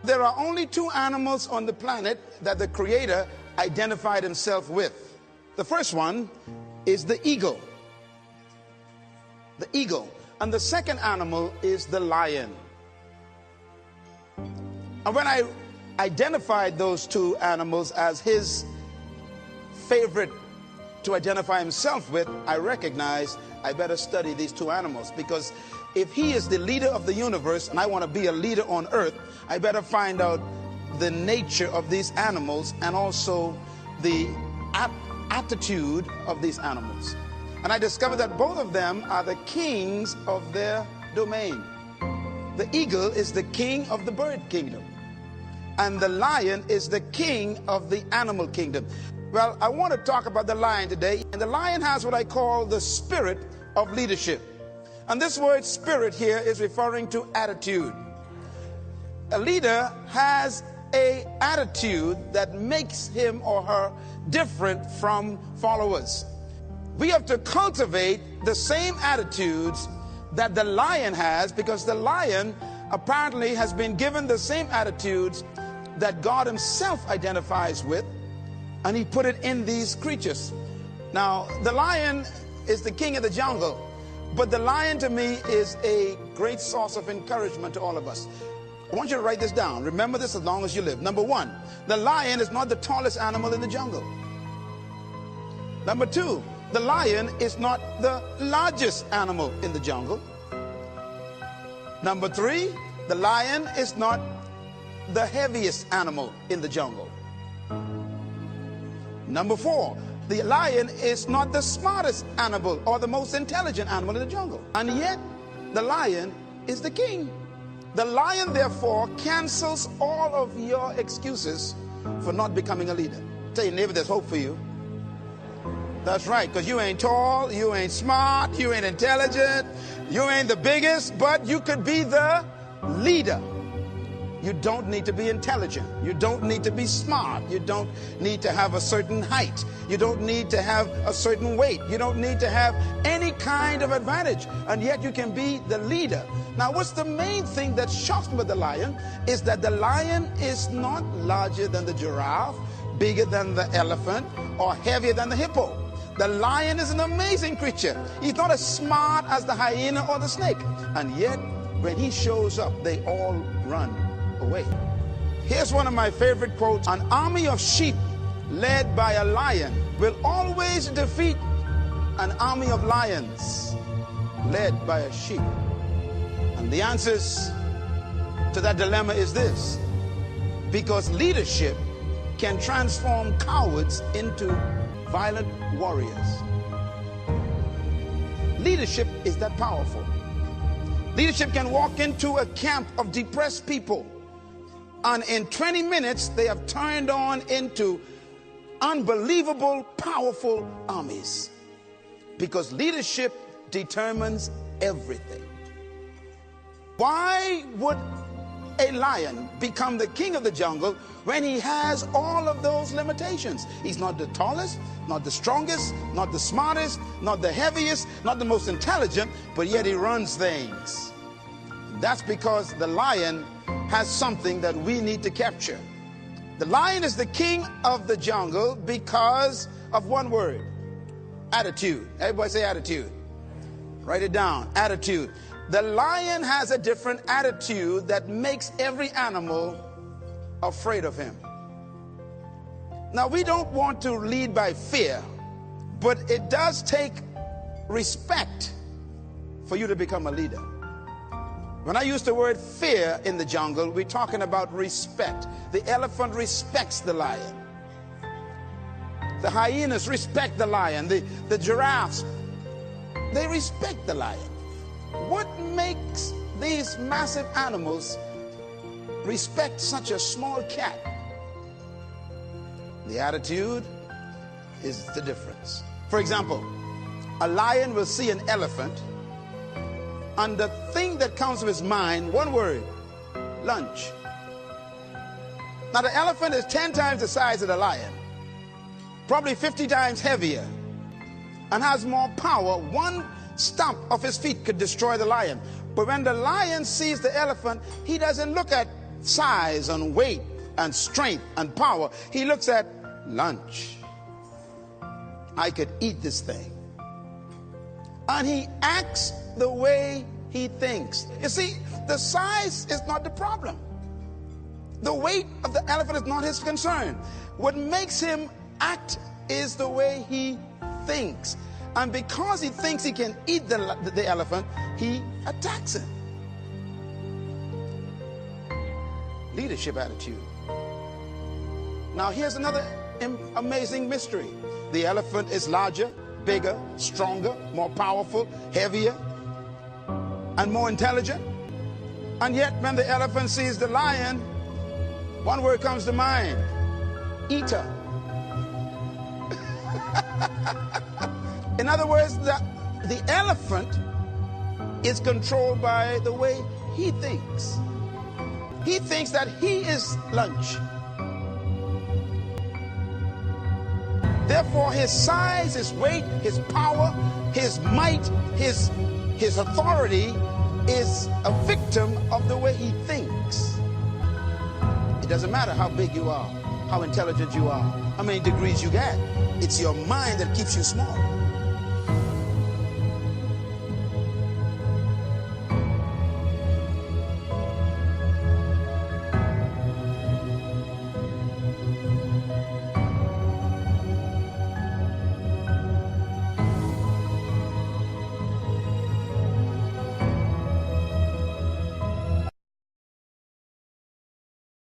there are only two animals on the planet that the Creator identified himself with. The first one is the eagle. The eagle. And the second animal is the lion. And when I identified those two animals as his favorite to identify himself with, I recognized I better study these two animals, because if he is the leader of the universe and I want to be a leader on earth, I better find out the nature of these animals and also the attitude of these animals. And I discovered that both of them are the kings of their domain. The eagle is the king of the bird kingdom, and the lion is the king of the animal kingdom. Well, I want to talk about the lion today. And the lion has what I call the spirit of leadership. And this word spirit here is referring to attitude. A leader has an attitude that makes him or her different from followers. We have to cultivate the same attitudes that the lion has, because the lion apparently has been given the same attitudes that God himself identifies with, and he put it in these creatures. Now, the lion is the king of the jungle, but the lion to me is a great source of encouragement to all of us. I want you to write this down. Remember this as long as you live. Number one, the lion is not the tallest animal in the jungle. Number two, the lion is not the largest animal in the jungle. Number three, the lion is not the heaviest animal in the jungle. Number four, the lion is not the smartest animal or the most intelligent animal in the jungle. And yet, the lion is the king. The lion, therefore, cancels all of your excuses for not becoming a leader. Tell your neighbor there's hope for you. That's right, because you ain't tall, you ain't smart, you ain't intelligent, you ain't the biggest, but you could be the leader. You don't need to be intelligent. You don't need to be smart. You don't need to have a certain height. You don't need to have a certain weight. You don't need to have any kind of advantage. And yet you can be the leader. Now, what's the main thing that shocks me with the lion is that the lion is not larger than the giraffe, bigger than the elephant, or heavier than the hippo. The lion is an amazing creature. He's not as smart as the hyena or the snake. And yet, when he shows up, they all run away. Here's one of my favorite quotes. An army of sheep led by a lion will always defeat an army of lions led by a sheep. And the answers to that dilemma is this: because leadership can transform cowards into violent warriors. Leadership is that powerful. Leadership can walk into a camp of depressed people, and in 20 minutes, they have turned on into unbelievable, powerful armies. Because leadership determines everything. Why would a lion become the king of the jungle when he has all of those limitations? He's not the tallest, not the strongest, not the smartest, not the heaviest, not the most intelligent, but yet he runs things. That's because the lion has something that we need to capture. The lion is the king of the jungle because of one word: attitude. Everybody say attitude. Write it down. Attitude. The lion has a different attitude that makes every animal afraid of him. Now, we don't want to lead by fear, but it does take respect for you to become a leader. When I use the word fear in the jungle, we're talking about respect. The elephant respects the lion. The hyenas respect the lion. The giraffes, they respect the lion. What makes these massive animals respect such a small cat? The attitude is the difference. For example, a lion will see an elephant, and the thing that comes to his mind, one word: lunch. Now, the elephant is 10 times the size of the lion, probably 50 times heavier, and has more power. One stomp of his feet could destroy the lion. But when the lion sees the elephant, he doesn't look at size and weight and strength and power. He looks at lunch. I could eat this thing. And he acts the way he thinks. You see, the size is not the problem. The weight of the elephant is not his concern. What makes him act is the way he thinks. And because he thinks he can eat the elephant, he attacks him. Leadership attitude. Now here's another amazing mystery. The elephant is larger, bigger, stronger, more powerful, heavier, and more intelligent. And yet when the elephant sees the lion, one word comes to mind: eater. In other words, the elephant is controlled by the way he thinks. He thinks that he is lunch. Therefore, his size, his weight, his power, his might, his authority is a victim of the way he thinks. It doesn't matter how big you are, how intelligent you are, how many degrees you get. It's your mind that keeps you small.